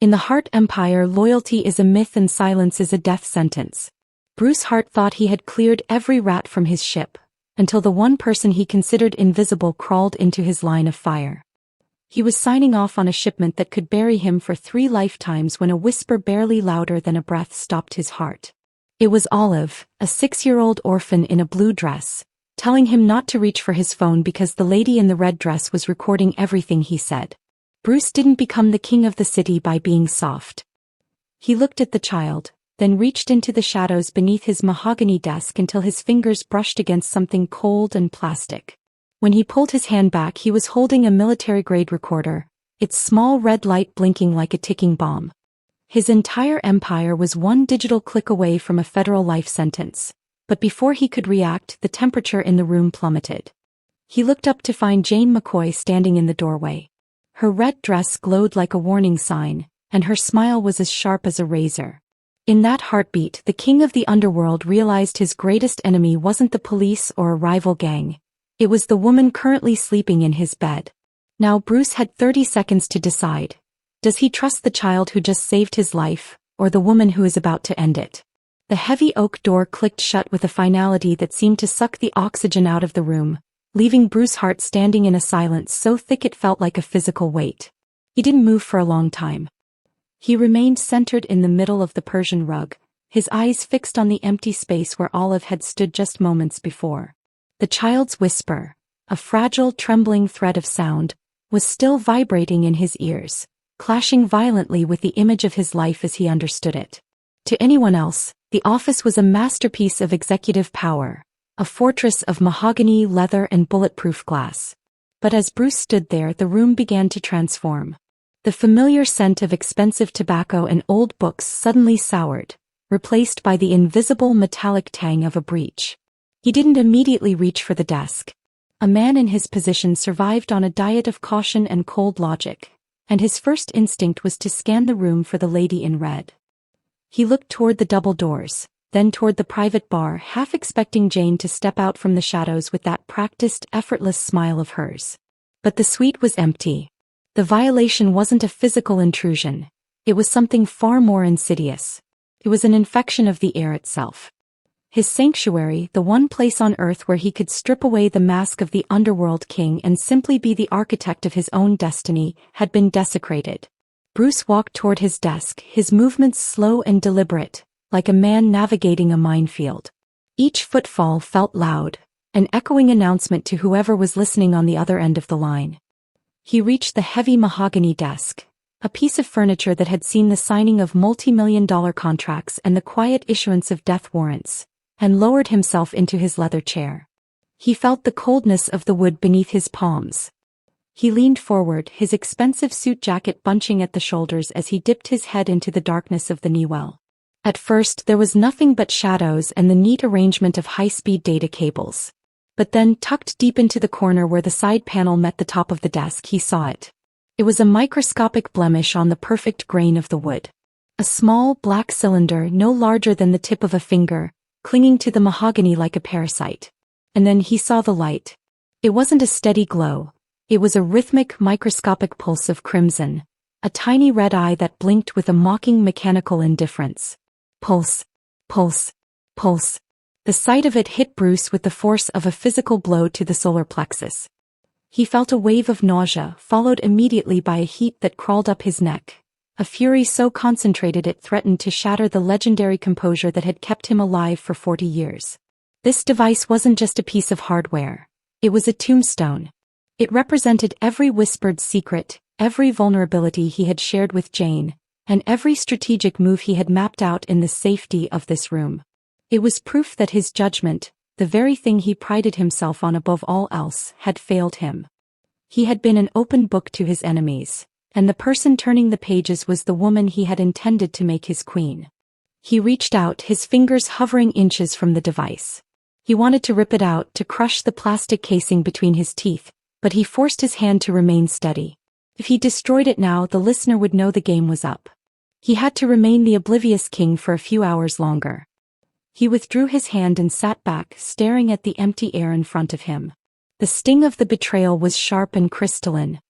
In the Hart Empire, loyalty is a myth and silence is a death sentence. Bruce Hart thought he had cleared every rat from his ship, until the one person he considered invisible crawled into his line of fire. He was signing off on a shipment that could bury him for 3 lifetimes when a whisper barely louder than a breath stopped his heart. It was Olive, a 6-year-old orphan in a blue dress, telling him not to reach for his phone because the lady in the red dress was recording everything he said. Bruce didn't become the king of the city by being soft. He looked at the child, then reached into the shadows beneath his mahogany desk until his fingers brushed against something cold and plastic. When he pulled his hand back, he was holding a military-grade recorder, its small red light blinking like a ticking bomb. His entire empire was one digital click away from a federal life sentence, but before he could react, the temperature in the room plummeted. He looked up to find Jane McCoy standing in the doorway. Her red dress glowed like a warning sign, and her smile was as sharp as a razor. In that heartbeat, the king of the underworld realized his greatest enemy wasn't the police or a rival gang. It was the woman currently sleeping in his bed. Now Bruce had 30 seconds to decide. Does he trust the child who just saved his life, or the woman who is about to end it? The heavy oak door clicked shut with a finality that seemed to suck the oxygen out of the room, leaving Bruce Hart standing in a silence so thick it felt like a physical weight. He didn't move for a long time. He remained centered in the middle of the Persian rug, his eyes fixed on the empty space where Olive had stood just moments before. The child's whisper, a fragile, trembling thread of sound, was still vibrating in his ears, clashing violently with the image of his life as he understood it. To anyone else, the office was a masterpiece of executive power, a fortress of mahogany, leather, and bulletproof glass. But as Bruce stood there, the room began to transform. The familiar scent of expensive tobacco and old books suddenly soured, replaced by the invisible metallic tang of a breach. He didn't immediately reach for the desk. A man in his position survived on a diet of caution and cold logic, and his first instinct was to scan the room for the lady in red. He looked toward the double doors, then toward the private bar, half expecting Jane to step out from the shadows with that practiced, effortless smile of hers. But the suite was empty. The violation wasn't a physical intrusion. It was something far more insidious. It was an infection of the air itself. His sanctuary, the one place on earth where he could strip away the mask of the underworld king and simply be the architect of his own destiny, had been desecrated. Bruce walked toward his desk, his movements slow and deliberate, like a man navigating a minefield. Each footfall felt loud, an echoing announcement to whoever was listening on the other end of the line. He reached the heavy mahogany desk, a piece of furniture that had seen the signing of multi-million-dollar contracts and the quiet issuance of death warrants, and lowered himself into his leather chair. He felt the coldness of the wood beneath his palms. He leaned forward, his expensive suit jacket bunching at the shoulders as he dipped his head into the darkness of the knee-well. At first there was nothing but shadows and the neat arrangement of high-speed data cables. But then, tucked deep into the corner where the side panel met the top of the desk, he saw it. It was a microscopic blemish on the perfect grain of the wood. A small, black cylinder no larger than the tip of a finger, clinging to the mahogany like a parasite. And then he saw the light. It wasn't a steady glow. It was a rhythmic, microscopic pulse of crimson, a tiny red eye that blinked with a mocking mechanical indifference. Pulse, pulse, pulse. The sight of it hit Bruce with the force of a physical blow to the solar plexus. He felt a wave of nausea, followed immediately by a heat that crawled up his neck, a fury so concentrated it threatened to shatter the legendary composure that had kept him alive for 40 years. This device wasn't just a piece of hardware. It was a tombstone. It represented every whispered secret, every vulnerability he had shared with Jane, and every strategic move he had mapped out in the safety of this room. It was proof that his judgment, the very thing he prided himself on above all else, had failed him. He had been an open book to his enemies, and the person turning the pages was the woman he had intended to make his queen. He reached out, his fingers hovering inches from the device. He wanted to rip it out, to crush the plastic casing between his teeth, but he forced his hand to remain steady. If he destroyed it now, the listener would know the game was up. He had to remain the oblivious king for a few hours longer. He withdrew his hand and sat back, staring at the empty air in front of him. The sting of the betrayal was sharp and crystalline.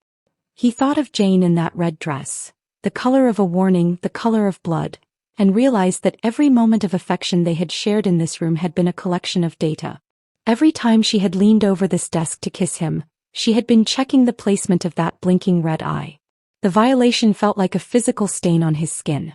He thought of Jane in that red dress, the color of a warning, the color of blood, and realized that every moment of affection they had shared in this room had been a collection of data. Every time she had leaned over this desk to kiss him, she had been checking the placement of that blinking red eye. The violation felt like a physical stain on his skin.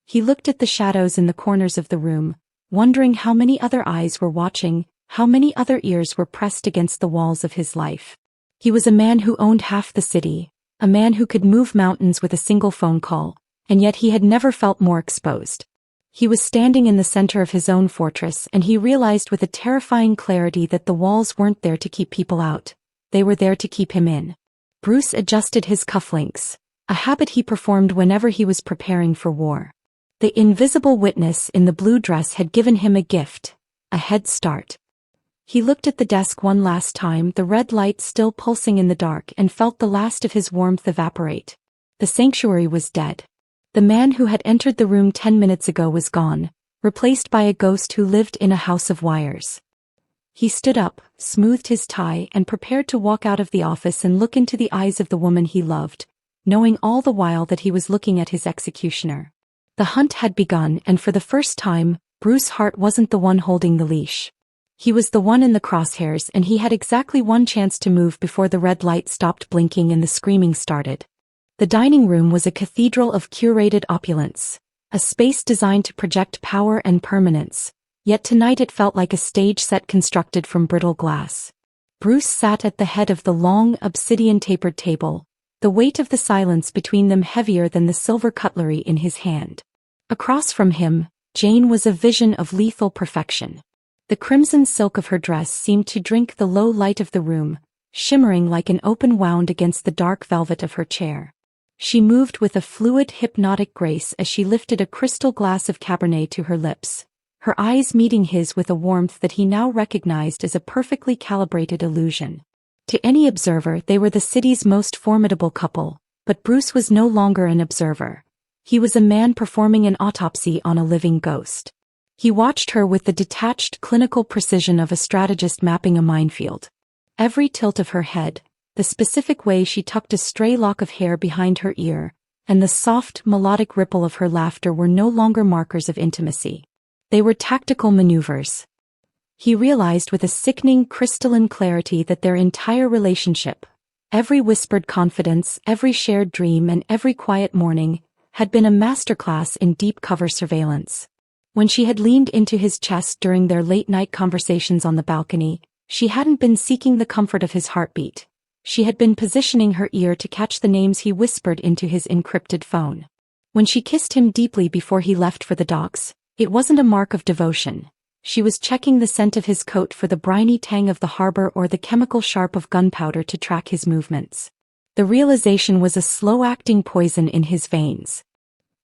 He looked at the shadows in the corners of the room, wondering how many other eyes were watching, how many other ears were pressed against the walls of his life. He was a man who owned half the city, a man who could move mountains with a single phone call, and yet he had never felt more exposed. He was standing in the center of his own fortress, and he realized with a terrifying clarity that the walls weren't there to keep people out. They were there to keep him in. Bruce adjusted his cufflinks, a habit he performed whenever he was preparing for war. The invisible witness in the blue dress had given him a gift, a head start. He looked at the desk one last time, the red light still pulsing in the dark, and felt the last of his warmth evaporate. The sanctuary was dead. The man who had entered the room 10 minutes ago was gone, replaced by a ghost who lived in a house of wires. He stood up, smoothed his tie, and prepared to walk out of the office and look into the eyes of the woman he loved, knowing all the while that he was looking at his executioner. The hunt had begun, and for the first time, Bruce Hart wasn't the one holding the leash. He was the one in the crosshairs, and he had exactly one chance to move before the red light stopped blinking and the screaming started. The dining room was a cathedral of curated opulence, a space designed to project power and permanence, yet tonight it felt like a stage set constructed from brittle glass. Bruce sat at the head of the long, obsidian-tapered table, the weight of the silence between them heavier than the silver cutlery in his hand. Across from him, Jane was a vision of lethal perfection. The crimson silk of her dress seemed to drink the low light of the room, shimmering like an open wound against the dark velvet of her chair. She moved with a fluid, hypnotic grace as she lifted a crystal glass of Cabernet to her lips, her eyes meeting his with a warmth that he now recognized as a perfectly calibrated illusion. To any observer, they were the city's most formidable couple, but Bruce was no longer an observer. He was a man performing an autopsy on a living ghost. He watched her with the detached, clinical precision of a strategist mapping a minefield. Every tilt of her head, the specific way she tucked a stray lock of hair behind her ear, and the soft, melodic ripple of her laughter were no longer markers of intimacy. They were tactical maneuvers. He realized with a sickening, crystalline clarity that their entire relationship, every whispered confidence, every shared dream, and every quiet morning, had been a masterclass in deep cover surveillance. When she had leaned into his chest during their late-night conversations on the balcony, she hadn't been seeking the comfort of his heartbeat. She had been positioning her ear to catch the names he whispered into his encrypted phone. When she kissed him deeply before he left for the docks, it wasn't a mark of devotion. She was checking the scent of his coat for the briny tang of the harbor or the chemical sharp of gunpowder to track his movements. The realization was a slow-acting poison in his veins.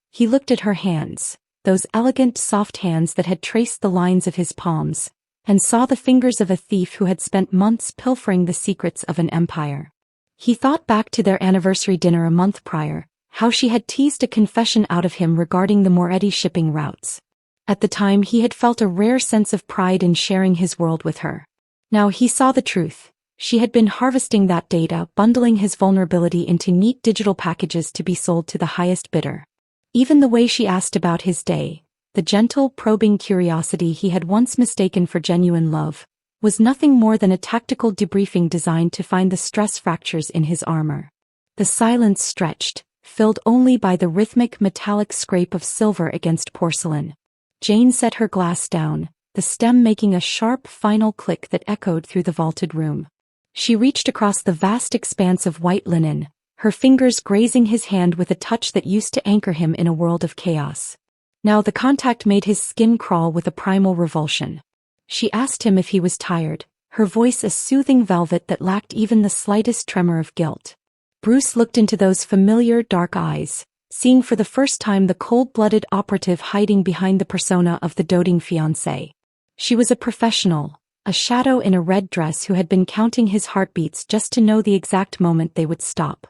He looked at her hands, those elegant, soft hands that had traced the lines of his palms, and saw the fingers of a thief who had spent months pilfering the secrets of an empire. He thought back to their anniversary dinner a month prior, how she had teased a confession out of him regarding the Moretti shipping routes. At the time he had felt a rare sense of pride in sharing his world with her. Now he saw the truth. She had been harvesting that data, bundling his vulnerability into neat digital packages to be sold to the highest bidder. Even the way she asked about his day, the gentle, probing curiosity he had once mistaken for genuine love, was nothing more than a tactical debriefing designed to find the stress fractures in his armor. The silence stretched, filled only by the rhythmic metallic scrape of silver against porcelain. Jane set her glass down, the stem making a sharp, final click that echoed through the vaulted room. She reached across the vast expanse of white linen, her fingers grazing his hand with a touch that used to anchor him in a world of chaos. Now the contact made his skin crawl with a primal revulsion. She asked him if he was tired, her voice a soothing velvet that lacked even the slightest tremor of guilt. Bruce looked into those familiar, dark eyes, seeing for the first time the cold-blooded operative hiding behind the persona of the doting fiancé. She was a professional, a shadow in a red dress who had been counting his heartbeats just to know the exact moment they would stop.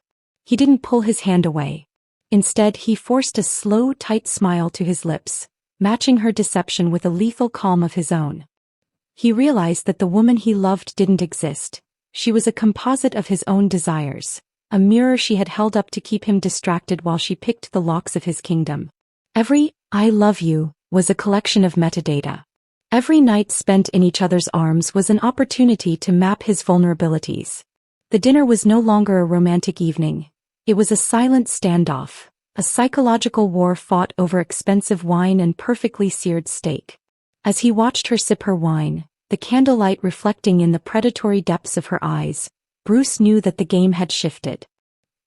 He didn't pull his hand away. Instead, he forced a slow, tight smile to his lips, matching her deception with a lethal calm of his own. He realized that the woman he loved didn't exist. She was a composite of his own desires, a mirror she had held up to keep him distracted while she picked the locks of his kingdom. Every "I love you" was a collection of metadata. Every night spent in each other's arms was an opportunity to map his vulnerabilities. The dinner was no longer a romantic evening. It was a silent standoff, a psychological war fought over expensive wine and perfectly seared steak. As he watched her sip her wine, the candlelight reflecting in the predatory depths of her eyes, Bruce knew that the game had shifted.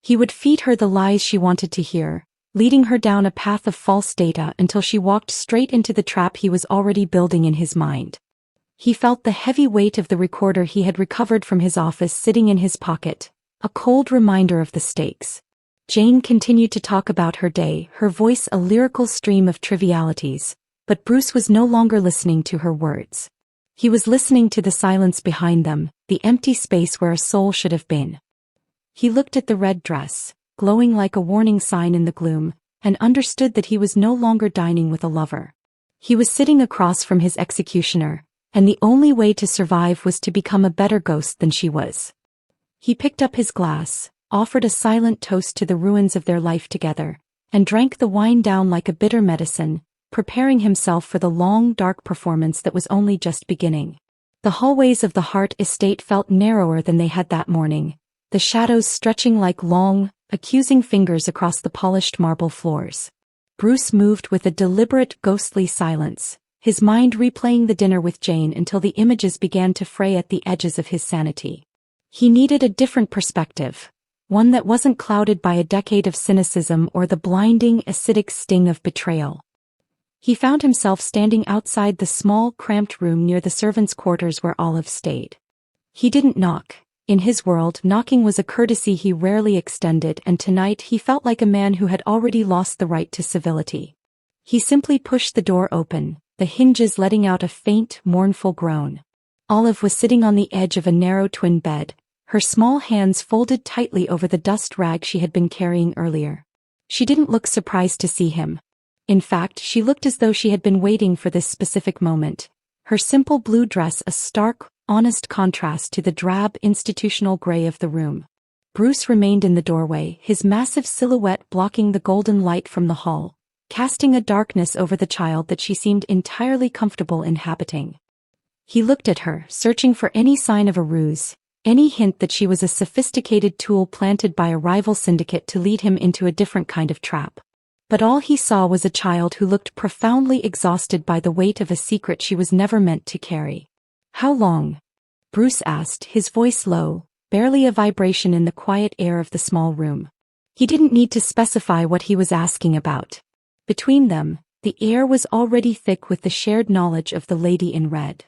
He would feed her the lies she wanted to hear, leading her down a path of false data until she walked straight into the trap he was already building in his mind. He felt the heavy weight of the recorder he had recovered from his office sitting in his pocket, a cold reminder of the stakes. Jane continued to talk about her day, her voice a lyrical stream of trivialities, but Bruce was no longer listening to her words. He was listening to the silence behind them, the empty space where a soul should have been. He looked at the red dress, glowing like a warning sign in the gloom, and understood that he was no longer dining with a lover. He was sitting across from his executioner, and the only way to survive was to become a better ghost than she was. He picked up his glass, offered a silent toast to the ruins of their life together, and drank the wine down like a bitter medicine, preparing himself for the long, dark performance that was only just beginning. The hallways of the Hart estate felt narrower than they had that morning, the shadows stretching like long, accusing fingers across the polished marble floors. Bruce moved with a deliberate, ghostly silence, his mind replaying the dinner with Jane until the images began to fray at the edges of his sanity. He needed a different perspective, one that wasn't clouded by a decade of cynicism or the blinding, acidic sting of betrayal. He found himself standing outside the small, cramped room near the servants' quarters where Olive stayed. He didn't knock. In his world, knocking was a courtesy he rarely extended, and tonight he felt like a man who had already lost the right to civility. He simply pushed the door open, the hinges letting out a faint, mournful groan. Olive was sitting on the edge of a narrow twin bed, her small hands folded tightly over the dust rag she had been carrying earlier. She didn't look surprised to see him. In fact, she looked as though she had been waiting for this specific moment. Her simple blue dress a stark, honest contrast to the drab institutional gray of the room. Bruce remained in the doorway, his massive silhouette blocking the golden light from the hall, casting a darkness over the child that she seemed entirely comfortable inhabiting. He looked at her, searching for any sign of a ruse, any hint that she was a sophisticated tool planted by a rival syndicate to lead him into a different kind of trap. But all he saw was a child who looked profoundly exhausted by the weight of a secret she was never meant to carry. "How long?" Bruce asked, his voice low, barely a vibration in the quiet air of the small room. He didn't need to specify what he was asking about. Between them, the air was already thick with the shared knowledge of the lady in red.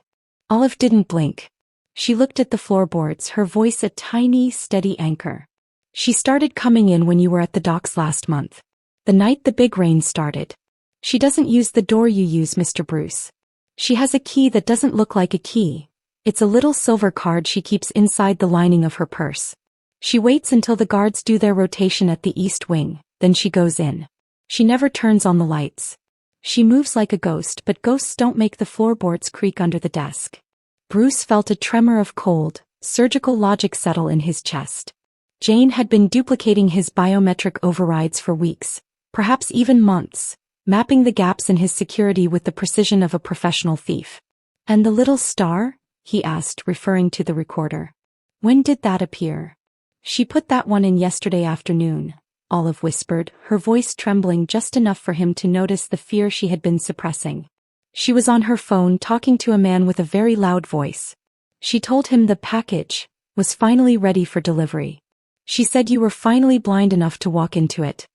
Olive didn't blink. She looked at the floorboards, her voice a tiny, steady anchor. "She started coming in when you were at the docks last month. The night the big rain started. She doesn't use the door you use, Mr. Bruce. She has a key that doesn't look like a key. It's a little silver card she keeps inside the lining of her purse. She waits until the guards do their rotation at the east wing, then she goes in. She never turns on the lights. She moves like a ghost, but ghosts don't make the floorboards creak under the desk." Bruce felt a tremor of cold, surgical logic settle in his chest. Jane had been duplicating his biometric overrides for weeks, perhaps even months, mapping the gaps in his security with the precision of a professional thief. "And the little star?" he asked, referring to the recorder. "When did that appear?" "She put that one in yesterday afternoon," Olive whispered, her voice trembling just enough for him to notice the fear she had been suppressing. She was on her phone talking to a man with a very loud voice. She told him the package was finally ready for delivery. She said you were finally blind enough to walk into it.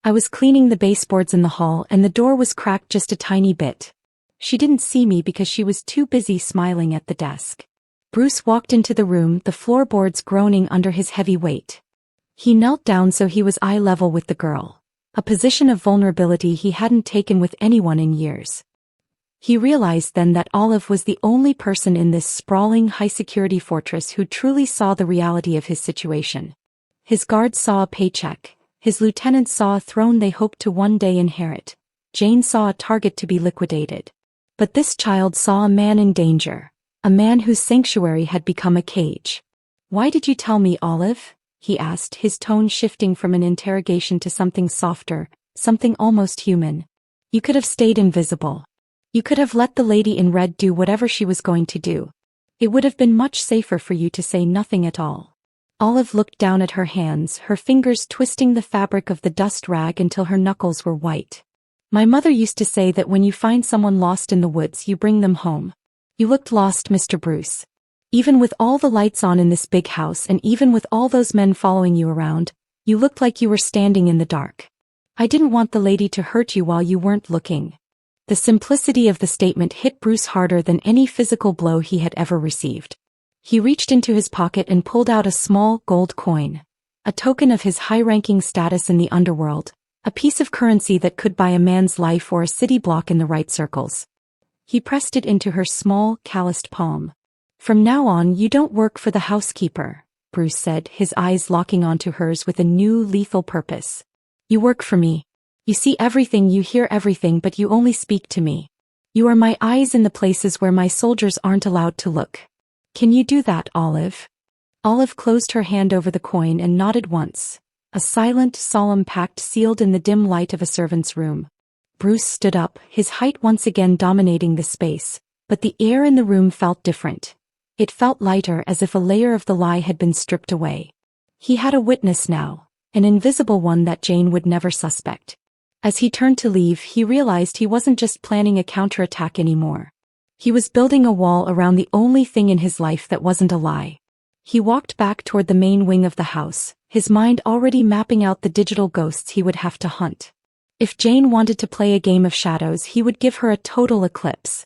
I was cleaning the baseboards in the hall and the door was cracked just a tiny bit. She didn't see me because she was too busy smiling at the desk. Bruce walked into the room, the floorboards groaning under his heavy weight. He knelt down so he was eye level with the girl, a position of vulnerability he hadn't taken with anyone in years. He realized then that Olive was the only person in this sprawling high-security fortress who truly saw the reality of his situation. His guards saw a paycheck, his lieutenants saw a throne they hoped to one day inherit, Jane saw a target to be liquidated. But this child saw a man in danger, a man whose sanctuary had become a cage. "Why did you tell me, Olive?" he asked, his tone shifting from an interrogation to something softer, something almost human. You could have stayed invisible. You could have let the lady in red do whatever she was going to do. It would have been much safer for you to say nothing at all. Olive looked down at her hands, her fingers twisting the fabric of the dust rag until her knuckles were white. My mother used to say that when you find someone lost in the woods, you bring them home. You looked lost, Mr. Bruce. Even with all the lights on in this big house and even with all those men following you around, you looked like you were standing in the dark. I didn't want the lady to hurt you while you weren't looking. The simplicity of the statement hit Bruce harder than any physical blow he had ever received. He reached into his pocket and pulled out a small gold coin, a token of his high-ranking status in the underworld, a piece of currency that could buy a man's life or a city block in the right circles. He pressed it into her small, calloused palm. From now on, you don't work for the housekeeper, Bruce said, his eyes locking onto hers with a new, lethal purpose. You work for me. You see everything, you hear everything, but you only speak to me. You are my eyes in the places where my soldiers aren't allowed to look. Can you do that, Olive? Olive closed her hand over the coin and nodded once, a silent, solemn pact sealed in the dim light of a servant's room. Bruce stood up, his height once again dominating the space, but the air in the room felt different. It felt lighter, as if a layer of the lie had been stripped away. He had a witness now, an invisible one that Jane would never suspect. As he turned to leave, he realized he wasn't just planning a counterattack anymore. He was building a wall around the only thing in his life that wasn't a lie. He walked back toward the main wing of the house, his mind already mapping out the digital ghosts he would have to hunt. If Jane wanted to play a game of shadows, he would give her a total eclipse.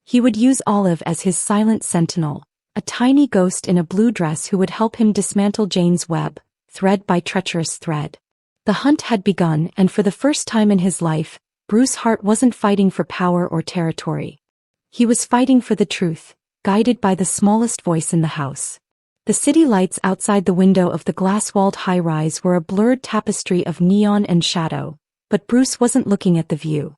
He would use Olive as his silent sentinel, a tiny ghost in a blue dress who would help him dismantle Jane's web, thread by treacherous thread. The hunt had begun, and for the first time in his life, Bruce Hart wasn't fighting for power or territory. He was fighting for the truth, guided by the smallest voice in the house. The city lights outside the window of the glass-walled high-rise were a blurred tapestry of neon and shadow, but Bruce wasn't looking at the view.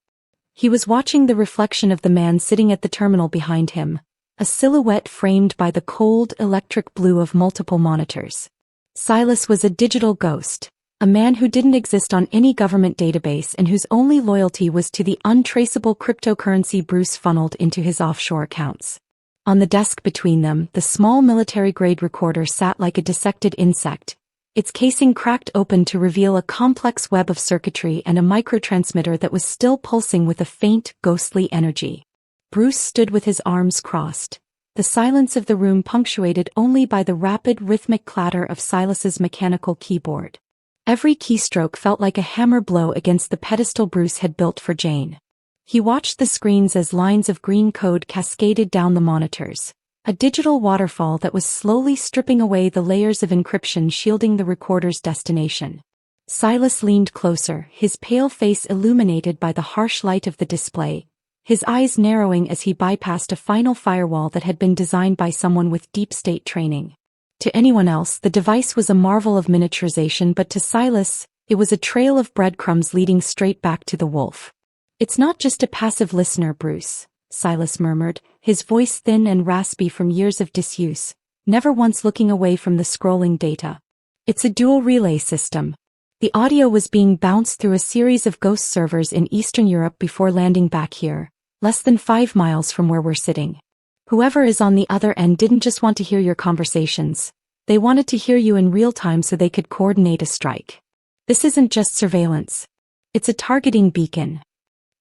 He was watching the reflection of the man sitting at the terminal behind him, a silhouette framed by the cold, electric blue of multiple monitors. Silas was a digital ghost, a man who didn't exist on any government database and whose only loyalty was to the untraceable cryptocurrency Bruce funneled into his offshore accounts. On the desk between them, the small military-grade recorder sat like a dissected insect, its casing cracked open to reveal a complex web of circuitry and a microtransmitter that was still pulsing with a faint, ghostly energy. Bruce stood with his arms crossed, the silence of the room punctuated only by the rapid, rhythmic clatter of Silas's mechanical keyboard. Every keystroke felt like a hammer blow against the pedestal Bruce had built for Jane. He watched the screens as lines of green code cascaded down the monitors, a digital waterfall that was slowly stripping away the layers of encryption shielding the recorder's destination. Silas leaned closer, his pale face illuminated by the harsh light of the display, his eyes narrowing as he bypassed a final firewall that had been designed by someone with deep state training. To anyone else, the device was a marvel of miniaturization, but to Silas, it was a trail of breadcrumbs leading straight back to the wolf. It's not just a passive listener, Bruce, Silas murmured, his voice thin and raspy from years of disuse, never once looking away from the scrolling data. It's a dual relay system. The audio was being bounced through a series of ghost servers in Eastern Europe before landing back here, less than 5 miles from where we're sitting. Whoever is on the other end didn't just want to hear your conversations. They wanted to hear you in real time so they could coordinate a strike. This isn't just surveillance. It's a targeting beacon.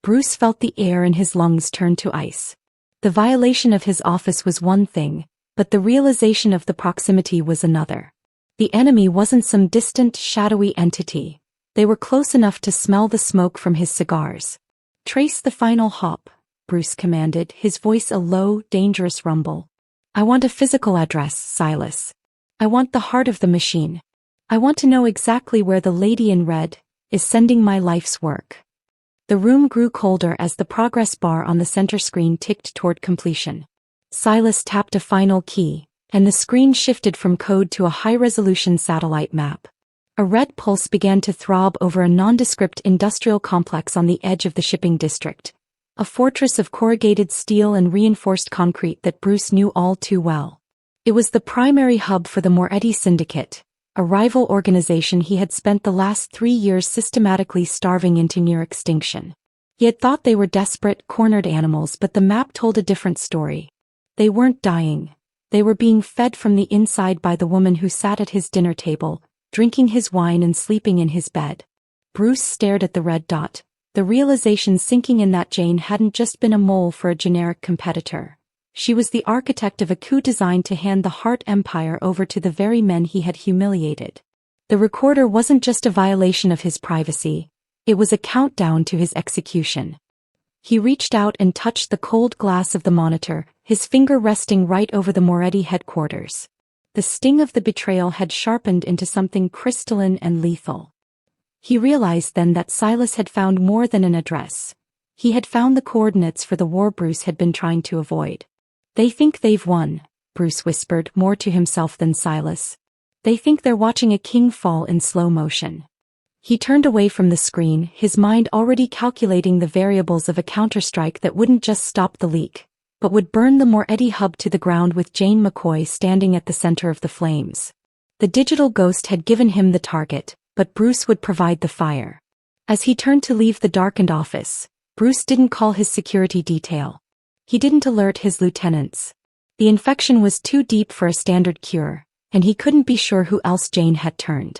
Bruce felt the air in his lungs turn to ice. The violation of his office was one thing, but the realization of the proximity was another. The enemy wasn't some distant, shadowy entity. They were close enough to smell the smoke from his cigars. Trace the final hop, Bruce commanded, his voice a low, dangerous rumble. I want a physical address, Silas. I want the heart of the machine. I want to know exactly where the lady in red is sending my life's work. The room grew colder as the progress bar on the center screen ticked toward completion. Silas tapped a final key, and the screen shifted from code to a high-resolution satellite map. A red pulse began to throb over a nondescript industrial complex on the edge of the shipping district, a fortress of corrugated steel and reinforced concrete that Bruce knew all too well. It was the primary hub for the Moretti Syndicate, a rival organization he had spent the last 3 years systematically starving into near extinction. He had thought they were desperate, cornered animals, but the map told a different story. They weren't dying. They were being fed from the inside by the woman who sat at his dinner table, drinking his wine and sleeping in his bed. Bruce stared at the red dot, the realization sinking in that Jane hadn't just been a mole for a generic competitor. She was the architect of a coup designed to hand the Hart Empire over to the very men he had humiliated. The recorder wasn't just a violation of his privacy, it was a countdown to his execution. He reached out and touched the cold glass of the monitor, his finger resting right over the Moretti headquarters. The sting of the betrayal had sharpened into something crystalline and lethal. He realized then that Silas had found more than an address. He had found the coordinates for the war Bruce had been trying to avoid. "They think they've won," Bruce whispered, more to himself than Silas. "They think they're watching a king fall in slow motion." He turned away from the screen, his mind already calculating the variables of a counterstrike that wouldn't just stop the leak, but would burn the Moretti hub to the ground with Jane McCoy standing at the center of the flames. The digital ghost had given him the target, but Bruce would provide the fire. As he turned to leave the darkened office, Bruce didn't call his security detail. He didn't alert his lieutenants. The infection was too deep for a standard cure, and he couldn't be sure who else Jane had turned.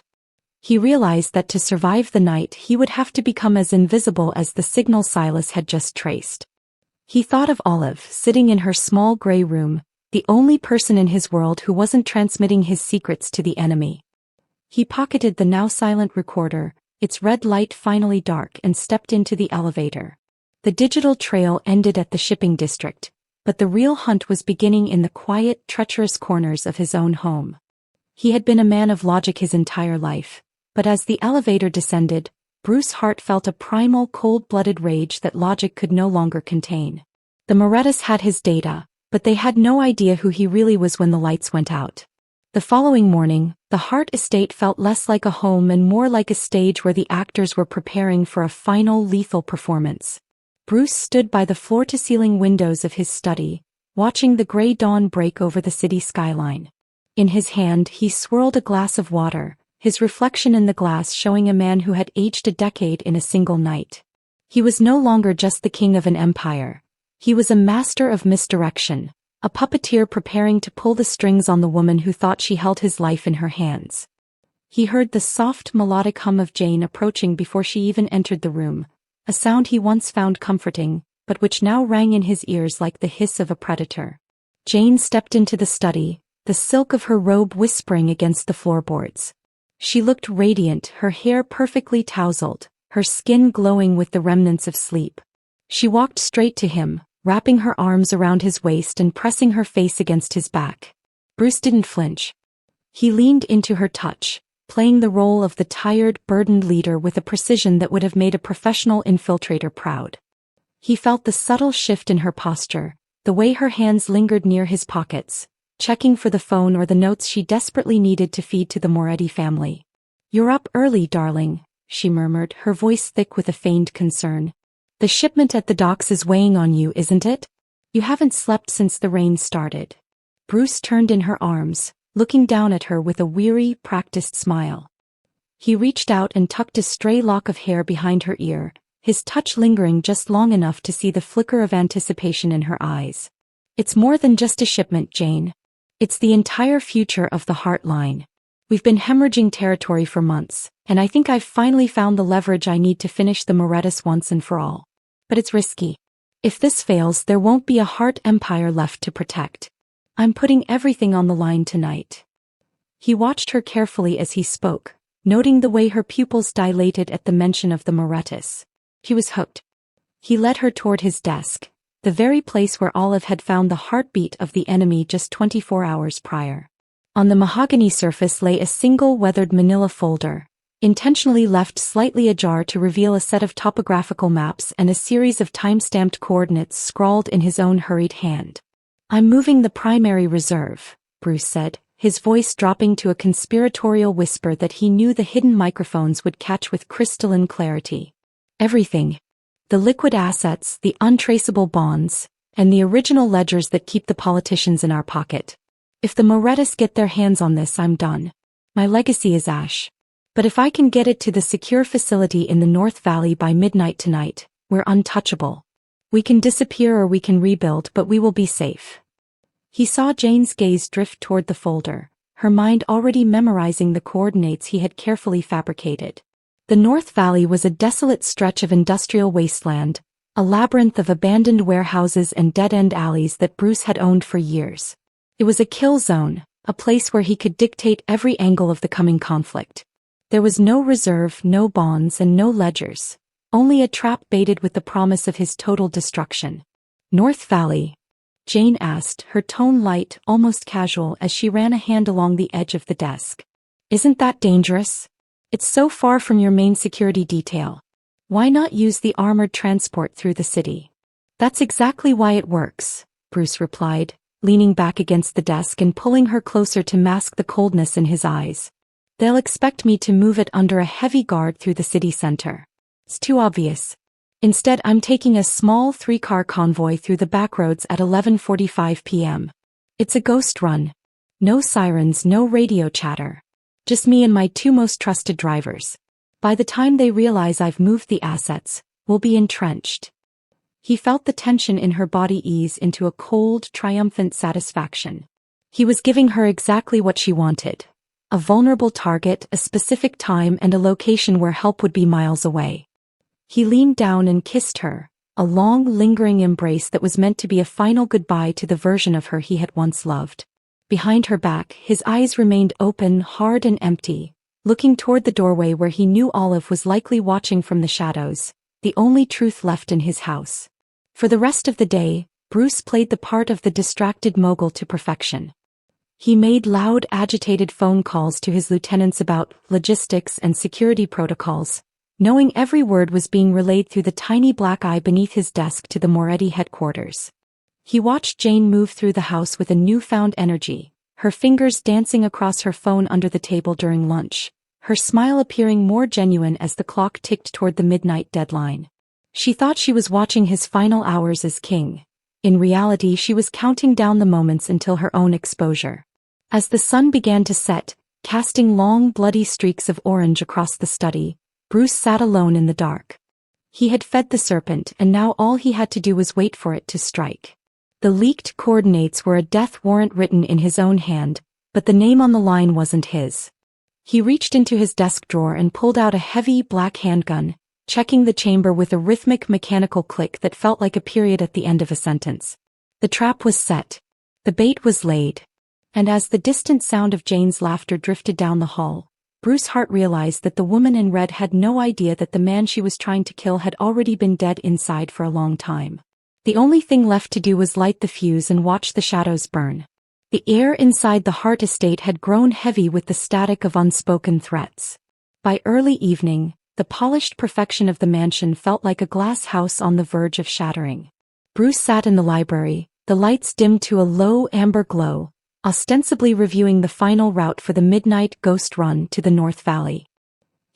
He realized that to survive the night he would have to become as invisible as the signal Silas had just traced. He thought of Olive, sitting in her small gray room, the only person in his world who wasn't transmitting his secrets to the enemy. He pocketed the now silent recorder, its red light finally dark, and stepped into the elevator. The digital trail ended at the shipping district, but the real hunt was beginning in the quiet, treacherous corners of his own home. He had been a man of logic his entire life, but as the elevator descended, Bruce Hart felt a primal, cold-blooded rage that logic could no longer contain. The Morettis had his data, but they had no idea who he really was when the lights went out. The following morning, the Hart estate felt less like a home and more like a stage where the actors were preparing for a final lethal performance. Bruce stood by the floor-to-ceiling windows of his study, watching the gray dawn break over the city skyline. In his hand he swirled a glass of water, his reflection in the glass showing a man who had aged a decade in a single night. He was no longer just the king of an empire. He was a master of misdirection, a puppeteer preparing to pull the strings on the woman who thought she held his life in her hands. He heard the soft, melodic hum of Jane approaching before she even entered the room, a sound he once found comforting, but which now rang in his ears like the hiss of a predator. Jane stepped into the study, the silk of her robe whispering against the floorboards. She looked radiant, her hair perfectly tousled, her skin glowing with the remnants of sleep. She walked straight to him, wrapping her arms around his waist and pressing her face against his back. Bruce didn't flinch. He leaned into her touch, playing the role of the tired, burdened leader with a precision that would have made a professional infiltrator proud. He felt the subtle shift in her posture, the way her hands lingered near his pockets, checking for the phone or the notes she desperately needed to feed to the Moretti family. "You're up early, darling," she murmured, her voice thick with a feigned concern. "The shipment at the docks is weighing on you, isn't it? You haven't slept since the rain started." Bruce turned in her arms, looking down at her with a weary, practiced smile. He reached out and tucked a stray lock of hair behind her ear, his touch lingering just long enough to see the flicker of anticipation in her eyes. "It's more than just a shipment, Jane. It's the entire future of the Hart line. We've been hemorrhaging territory for months, and I think I've finally found the leverage I need to finish the Morettis once and for all. But it's risky. If this fails, there won't be a Hart Empire left to protect. I'm putting everything on the line tonight." He watched her carefully as he spoke, noting the way her pupils dilated at the mention of the Morettis. He was hooked. He led her toward his desk, the very place where Olive had found the heartbeat of the enemy just 24 hours prior. On the mahogany surface lay a single weathered manila folder, intentionally left slightly ajar to reveal a set of topographical maps and a series of time-stamped coordinates scrawled in his own hurried hand. "I'm moving the primary reserve," Bruce said, his voice dropping to a conspiratorial whisper that he knew the hidden microphones would catch with crystalline clarity. "Everything. The liquid assets, the untraceable bonds, and the original ledgers that keep the politicians in our pocket. If the Morettis get their hands on this, I'm done. My legacy is ash. But if I can get it to the secure facility in the North Valley by midnight tonight, we're untouchable. We can disappear or we can rebuild, but we will be safe. He saw Jane's gaze drift toward the folder, her mind already memorizing the coordinates he had carefully fabricated. The North Valley was a desolate stretch of industrial wasteland, a labyrinth of abandoned warehouses and dead-end alleys that Bruce had owned for years. It was a kill zone, a place where he could dictate every angle of the coming conflict. There was no reserve, no bonds, and no ledgers, only a trap baited with the promise of his total destruction. North Valley? Jane asked, her tone light, almost casual, as she ran a hand along the edge of the desk. Isn't that dangerous? It's so far from your main security detail. Why not use the armored transport through the city? That's exactly why it works, Bruce replied, leaning back against the desk and pulling her closer to mask the coldness in his eyes. They'll expect me to move it under a heavy guard through the city center. It's too obvious. Instead, I'm taking a small 3-car convoy through the backroads at 11:45 p.m. It's a ghost run. No sirens, no radio chatter. Just me and my 2 most trusted drivers. By the time they realize I've moved the assets, we'll be entrenched. He felt the tension in her body ease into a cold, triumphant satisfaction. He was giving her exactly what she wanted. A vulnerable target, a specific time, and a location where help would be miles away. He leaned down and kissed her, a long, lingering embrace that was meant to be a final goodbye to the version of her he had once loved. Behind her back, his eyes remained open, hard and empty, looking toward the doorway where he knew Olive was likely watching from the shadows, the only truth left in his house. For the rest of the day, Bruce played the part of the distracted mogul to perfection. He made loud, agitated phone calls to his lieutenants about logistics and security protocols, knowing every word was being relayed through the tiny black eye beneath his desk to the Moretti headquarters. He watched Jane move through the house with a newfound energy, her fingers dancing across her phone under the table during lunch, her smile appearing more genuine as the clock ticked toward the midnight deadline. She thought she was watching his final hours as king. In reality, she was counting down the moments until her own exposure. As the sun began to set, casting long, bloody streaks of orange across the study, Bruce sat alone in the dark. He had fed the serpent, and now all he had to do was wait for it to strike. The leaked coordinates were a death warrant written in his own hand, but the name on the line wasn't his. He reached into his desk drawer and pulled out a heavy, black handgun, checking the chamber with a rhythmic mechanical click that felt like a period at the end of a sentence. The trap was set. The bait was laid. And as the distant sound of Jane's laughter drifted down the hall, Bruce Hart realized that the woman in red had no idea that the man she was trying to kill had already been dead inside for a long time. The only thing left to do was light the fuse and watch the shadows burn. The air inside the Hart estate had grown heavy with the static of unspoken threats. By early evening, the polished perfection of the mansion felt like a glass house on the verge of shattering. Bruce sat in the library, the lights dimmed to a low amber glow, ostensibly reviewing the final route for the midnight ghost run to the North Valley.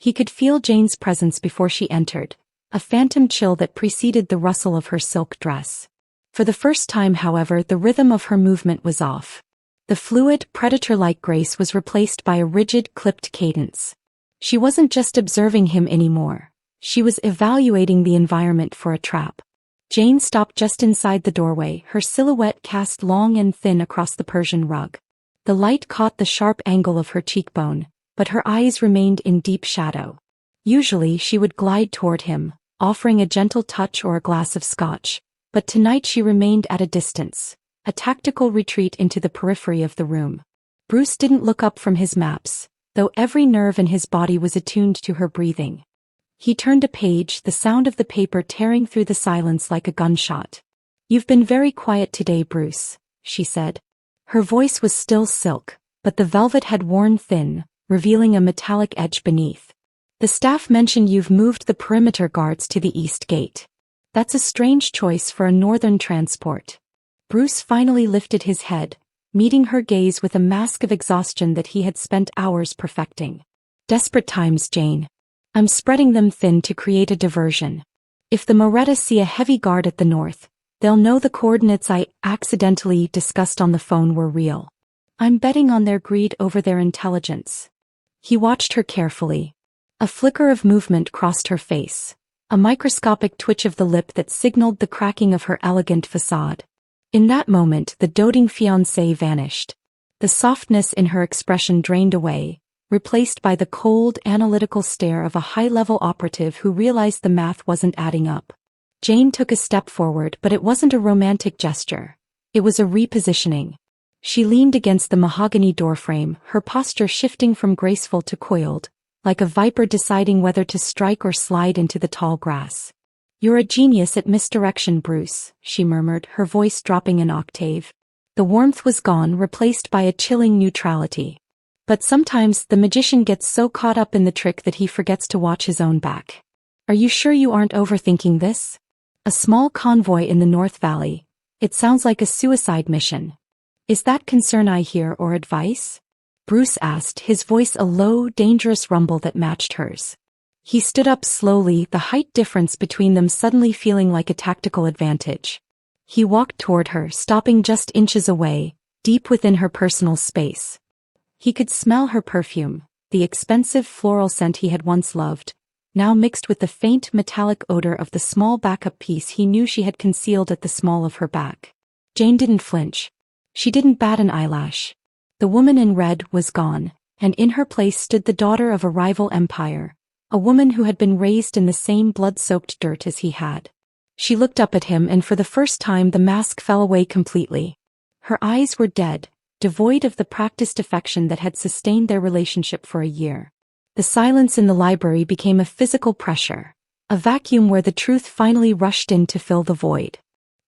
He could feel Jane's presence before she entered, a phantom chill that preceded the rustle of her silk dress. For the first time, however, the rhythm of her movement was off. The fluid, predator-like grace was replaced by a rigid, clipped cadence. She wasn't just observing him anymore. She was evaluating the environment for a trap. Jane stopped just inside the doorway, her silhouette cast long and thin across the Persian rug. The light caught the sharp angle of her cheekbone, but her eyes remained in deep shadow. Usually she would glide toward him, offering a gentle touch or a glass of scotch, but tonight she remained at a distance, a tactical retreat into the periphery of the room. Bruce didn't look up from his maps, though every nerve in his body was attuned to her breathing. He turned a page, the sound of the paper tearing through the silence like a gunshot. "You've been very quiet today, Bruce," she said. Her voice was still silk, but the velvet had worn thin, revealing a metallic edge beneath. "The staff mentioned you've moved the perimeter guards to the east gate. That's a strange choice for a northern transport." Bruce finally lifted his head, meeting her gaze with a mask of exhaustion that he had spent hours perfecting. "Desperate times, Jane. I'm spreading them thin to create a diversion. If the Moretti see a heavy guard at the north, they'll know the coordinates I accidentally discussed on the phone were real. I'm betting on their greed over their intelligence." He watched her carefully. A flicker of movement crossed her face, a microscopic twitch of the lip that signaled the cracking of her elegant facade. In that moment, the doting fiancé vanished. The softness in her expression drained away, replaced by the cold, analytical stare of a high-level operative who realized the math wasn't adding up. Jane took a step forward, but it wasn't a romantic gesture. It was a repositioning. She leaned against the mahogany doorframe, her posture shifting from graceful to coiled, like a viper deciding whether to strike or slide into the tall grass. "You're a genius at misdirection, Bruce," she murmured, her voice dropping an octave. The warmth was gone, replaced by a chilling neutrality. But sometimes the magician gets so caught up in the trick that he forgets to watch his own back. "Are you sure you aren't overthinking this? A small convoy in the North Valley. It sounds like a suicide mission. Is that concern I hear or advice?" Bruce asked, his voice a low, dangerous rumble that matched hers. He stood up slowly, the height difference between them suddenly feeling like a tactical advantage. He walked toward her, stopping just inches away, deep within her personal space. He could smell her perfume, the expensive floral scent he had once loved, now mixed with the faint metallic odor of the small backup piece he knew she had concealed at the small of her back. Jane didn't flinch. She didn't bat an eyelash. The woman in red was gone, and in her place stood the daughter of a rival empire, a woman who had been raised in the same blood-soaked dirt as he had. She looked up at him, and for the first time the mask fell away completely. Her eyes were dead, devoid of the practiced affection that had sustained their relationship for a year. The silence in the library became a physical pressure, a vacuum where the truth finally rushed in to fill the void.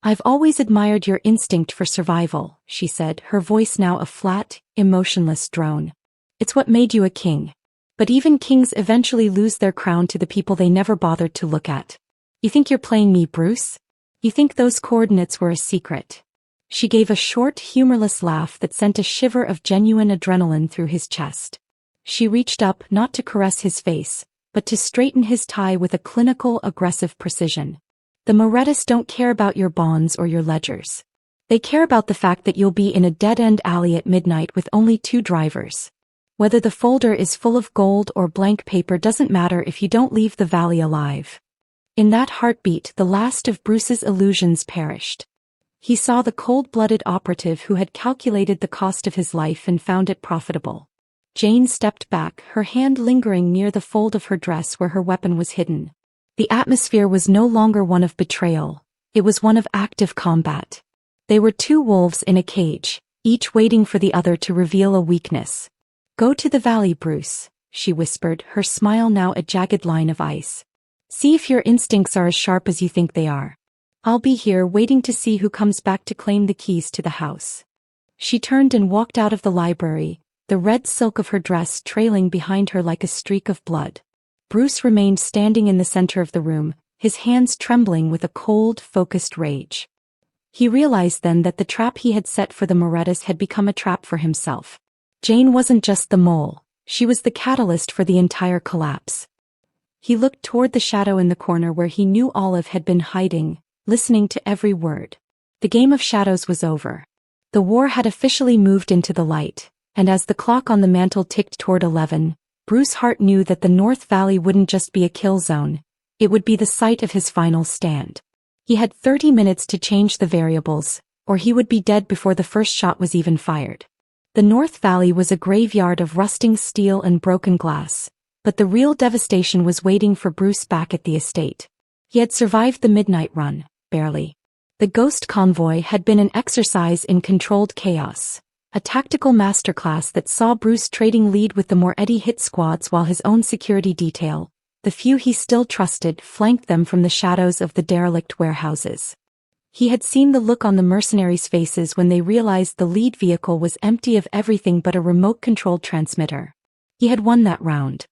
"I've always admired your instinct for survival," she said, her voice now a flat, emotionless drone. "It's what made you a king. But even kings eventually lose their crown to the people they never bothered to look at. You think you're playing me, Bruce? You think those coordinates were a secret?" She gave a short, humorless laugh that sent a shiver of genuine adrenaline through his chest. She reached up, not to caress his face, but to straighten his tie with a clinical, aggressive precision. "The Morettas don't care about your bonds or your ledgers. They care about the fact that you'll be in a dead-end alley at midnight with only 2 drivers. Whether the folder is full of gold or blank paper doesn't matter if you don't leave the valley alive." In that heartbeat, the last of Bruce's illusions perished. He saw the cold-blooded operative who had calculated the cost of his life and found it profitable. Jane stepped back, her hand lingering near the fold of her dress where her weapon was hidden. The atmosphere was no longer one of betrayal, it was one of active combat. They were 2 wolves in a cage, each waiting for the other to reveal a weakness. "Go to the valley, Bruce," she whispered, her smile now a jagged line of ice. "See if your instincts are as sharp as you think they are. I'll be here waiting to see who comes back to claim the keys to the house." She turned and walked out of the library, the red silk of her dress trailing behind her like a streak of blood. Bruce remained standing in the center of the room, his hands trembling with a cold, focused rage. He realized then that the trap he had set for the Morettas had become a trap for himself. Jane wasn't just the mole, she was the catalyst for the entire collapse. He looked toward the shadow in the corner where he knew Olive had been hiding, listening to every word. The game of shadows was over. The war had officially moved into the light, and as the clock on the mantel ticked toward 11, Bruce Hart knew that the North Valley wouldn't just be a kill zone, it would be the site of his final stand. He had 30 minutes to change the variables, or he would be dead before the first shot was even fired. The North Valley was a graveyard of rusting steel and broken glass, but the real devastation was waiting for Bruce back at the estate. He had survived the midnight run, barely. The Ghost Convoy had been an exercise in controlled chaos, a tactical masterclass that saw Bruce trading lead with the Moretti hit squads while his own security detail, the few he still trusted, flanked them from the shadows of the derelict warehouses. He had seen the look on the mercenaries' faces when they realized the lead vehicle was empty of everything but a remote-controlled transmitter. He had won that round.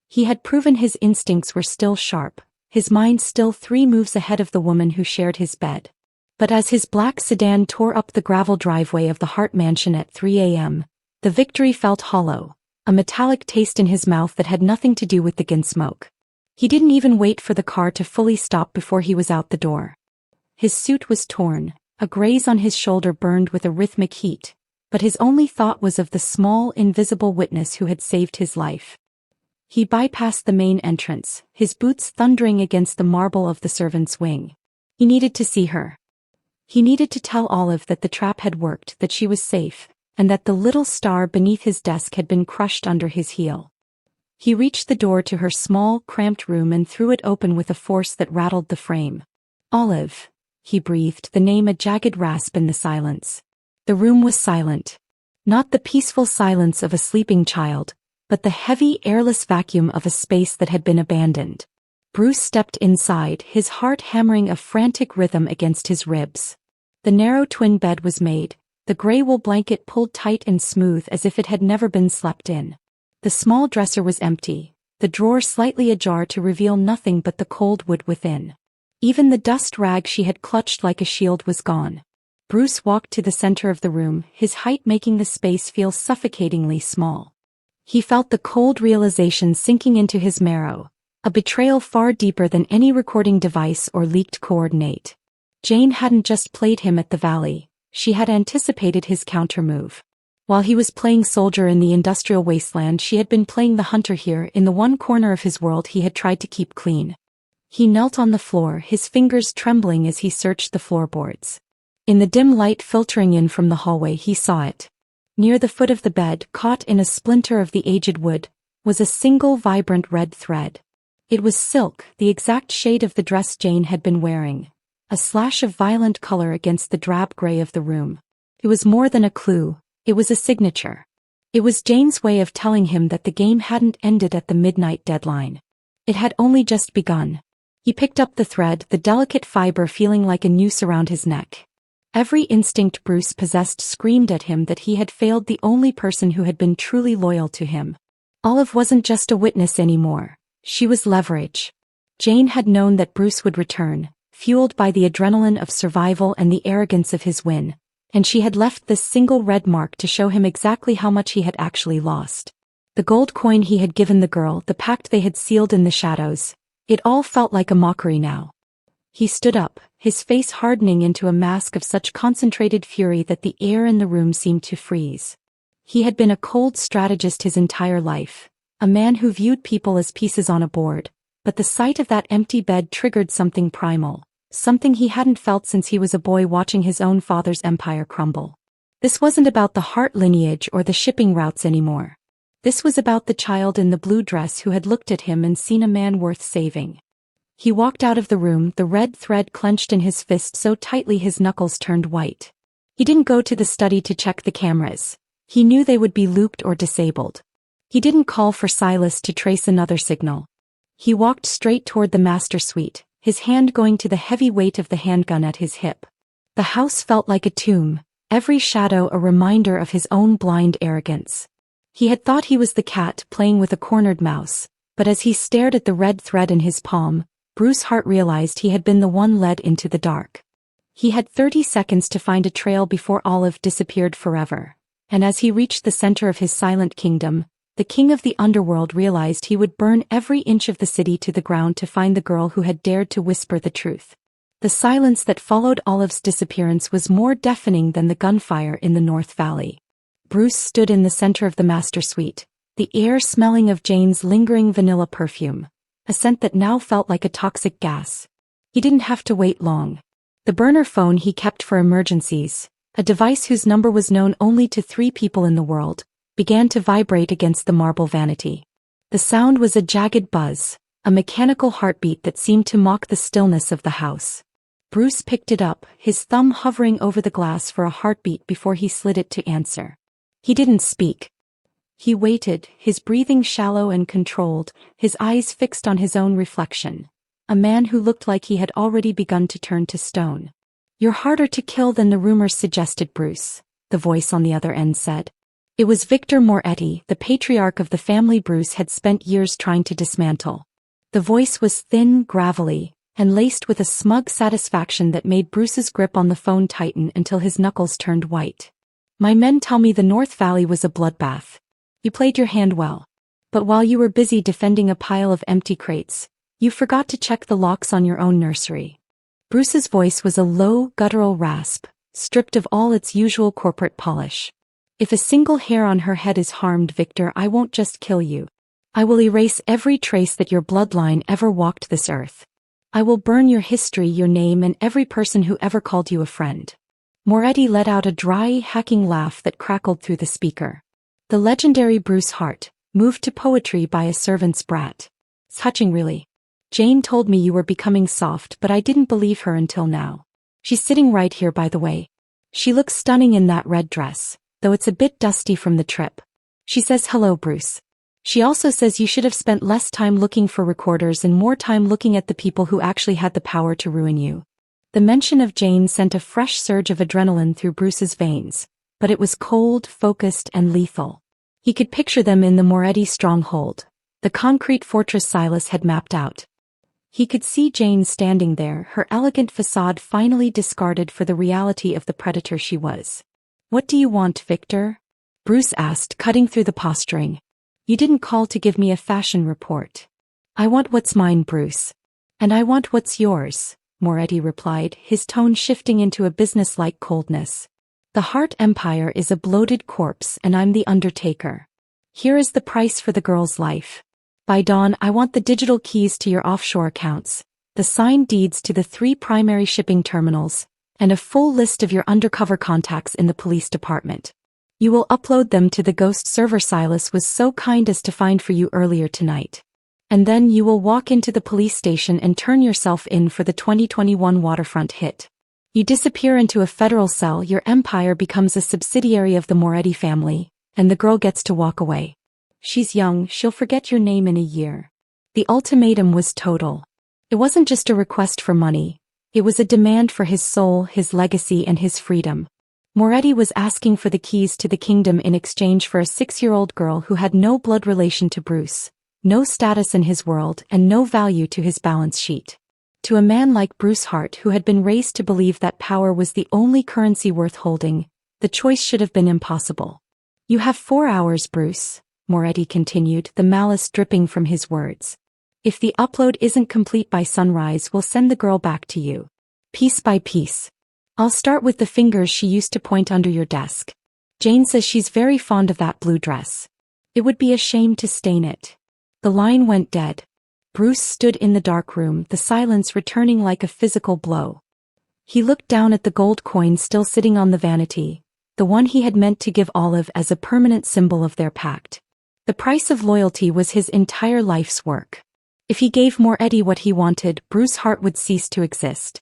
He had proven his instincts were still sharp, his mind still 3 moves ahead of the woman who shared his bed. But as his black sedan tore up the gravel driveway of the Hart mansion at 3 a.m., the victory felt hollow, a metallic taste in his mouth that had nothing to do with the gun smoke. He didn't even wait for the car to fully stop before he was out the door. His suit was torn, a graze on his shoulder burned with a rhythmic heat, but his only thought was of the small, invisible witness who had saved his life. He bypassed the main entrance, his boots thundering against the marble of the servants' wing. He needed to see her. He needed to tell Olive that the trap had worked, that she was safe, and that the little star beneath his desk had been crushed under his heel. He reached the door to her small, cramped room and threw it open with a force that rattled the frame. "Olive," he breathed, the name a jagged rasp in the silence. The room was silent. Not the peaceful silence of a sleeping child, but the heavy, airless vacuum of a space that had been abandoned. Bruce stepped inside, his heart hammering a frantic rhythm against his ribs. The narrow twin bed was made, the gray wool blanket pulled tight and smooth as if it had never been slept in. The small dresser was empty, the drawer slightly ajar to reveal nothing but the cold wood within. Even the dust rag she had clutched like a shield was gone. Bruce walked to the center of the room, his height making the space feel suffocatingly small. He felt the cold realization sinking into his marrow, a betrayal far deeper than any recording device or leaked coordinate. Jane hadn't just played him at the Valley, she had anticipated his countermove. While he was playing soldier in the industrial wasteland, she had been playing the hunter here in the one corner of his world he had tried to keep clean. He knelt on the floor, his fingers trembling as he searched the floorboards. In the dim light filtering in from the hallway, he saw it. Near the foot of the bed, caught in a splinter of the aged wood, was a single vibrant red thread. It was silk, the exact shade of the dress Jane had been wearing, a slash of violent color against the drab gray of the room. It was more than a clue, it was a signature. It was Jane's way of telling him that the game hadn't ended at the midnight deadline. It had only just begun. He picked up the thread, the delicate fiber feeling like a noose around his neck. Every instinct Bruce possessed screamed at him that he had failed the only person who had been truly loyal to him. Olive wasn't just a witness anymore, she was leverage. Jane had known that Bruce would return, fueled by the adrenaline of survival and the arrogance of his win, and she had left this single red mark to show him exactly how much he had actually lost. The gold coin he had given the girl, the pact they had sealed in the shadows, it all felt like a mockery now. He stood up, his face hardening into a mask of such concentrated fury that the air in the room seemed to freeze. He had been a cold strategist his entire life, a man who viewed people as pieces on a board, but the sight of that empty bed triggered something primal, something he hadn't felt since he was a boy watching his own father's empire crumble. This wasn't about the Hart lineage or the shipping routes anymore. This was about the child in the blue dress who had looked at him and seen a man worth saving. He walked out of the room, the red thread clenched in his fist so tightly his knuckles turned white. He didn't go to the study to check the cameras. He knew they would be looped or disabled. He didn't call for Silas to trace another signal. He walked straight toward the master suite, his hand going to the heavy weight of the handgun at his hip. The house felt like a tomb, every shadow a reminder of his own blind arrogance. He had thought he was the cat playing with a cornered mouse, but as he stared at the red thread in his palm, Bruce Hart realized he had been the one led into the dark. He had 30 seconds to find a trail before Olive disappeared forever, and as he reached the center of his silent kingdom, the king of the underworld realized he would burn every inch of the city to the ground to find the girl who had dared to whisper the truth. The silence that followed Olive's disappearance was more deafening than the gunfire in the North Valley. Bruce stood in the center of the master suite, the air smelling of Jane's lingering vanilla perfume, a scent that now felt like a toxic gas. He didn't have to wait long. The burner phone he kept for emergencies, a device whose number was known only to 3 people in the world, began to vibrate against the marble vanity. The sound was a jagged buzz, a mechanical heartbeat that seemed to mock the stillness of the house. Bruce picked it up, his thumb hovering over the glass for a heartbeat before he slid it to answer. He didn't speak. He waited, his breathing shallow and controlled, his eyes fixed on his own reflection. A man who looked like he had already begun to turn to stone. "You're harder to kill than the rumors suggested, Bruce," the voice on the other end said. It was Victor Moretti, the patriarch of the family Bruce had spent years trying to dismantle. The voice was thin, gravelly, and laced with a smug satisfaction that made Bruce's grip on the phone tighten until his knuckles turned white. "My men tell me the North Valley was a bloodbath. You played your hand well. But while you were busy defending a pile of empty crates, you forgot to check the locks on your own nursery." Bruce's voice was a low, guttural rasp, stripped of all its usual corporate polish. If a single hair on her head is harmed, Victor, I won't just kill you. I will erase every trace that your bloodline ever walked this earth. I will burn your history, your name, and every person who ever called you a friend." Moretti let out a dry, hacking laugh that crackled through the speaker. The legendary Bruce Hart, moved to poetry by a servant's brat. "It's touching, really. Jane told me you were becoming soft, but I didn't believe her until now. She's sitting right here, by the way. She looks stunning in that red dress, though it's a bit dusty from the trip. She says hello, Bruce. She also says you should have spent less time looking for recorders and more time looking at the people who actually had the power to ruin you." The mention of Jane sent a fresh surge of adrenaline through Bruce's veins, but it was cold, focused, and lethal. He could picture them in the Moretti stronghold, the concrete fortress Silas had mapped out. He could see Jane standing there, her elegant facade finally discarded for the reality of the predator she was. "What do you want, Victor?" Bruce asked, cutting through the posturing. "You didn't call to give me a fashion report." "I want what's mine, Bruce. And I want what's yours," Moretti replied, his tone shifting into a businesslike coldness. "The Hart Empire is a bloated corpse and I'm the Undertaker. Here is the price for the girl's life. By dawn, I want the digital keys to your offshore accounts, the signed deeds to the 3 primary shipping terminals, and a full list of your undercover contacts in the police department. You will upload them to the ghost server Silas was so kind as to find for you earlier tonight. And then you will walk into the police station and turn yourself in for the 2021 waterfront hit. You disappear into a federal cell, your empire becomes a subsidiary of the Moretti family, and the girl gets to walk away. She's young, she'll forget your name in a year." The ultimatum was total. It wasn't just a request for money, it was a demand for his soul, his legacy, and his freedom. Moretti was asking for the keys to the kingdom in exchange for a 6-year-old girl who had no blood relation to Bruce, no status in his world, and no value to his balance sheet. To a man like Bruce Hart, who had been raised to believe that power was the only currency worth holding, the choice should have been impossible. "You have 4 hours, Bruce," Moretti continued, the malice dripping from his words. "If the upload isn't complete by sunrise, we'll send the girl back to you. Piece by piece. I'll start with the fingers she used to point under your desk. Jane says she's very fond of that blue dress. It would be a shame to stain it." The line went dead. Bruce stood in the dark room, the silence returning like a physical blow. He looked down at the gold coin still sitting on the vanity, the one he had meant to give Olive as a permanent symbol of their pact. The price of loyalty was his entire life's work. If he gave Moretti what he wanted, Bruce Hart would cease to exist.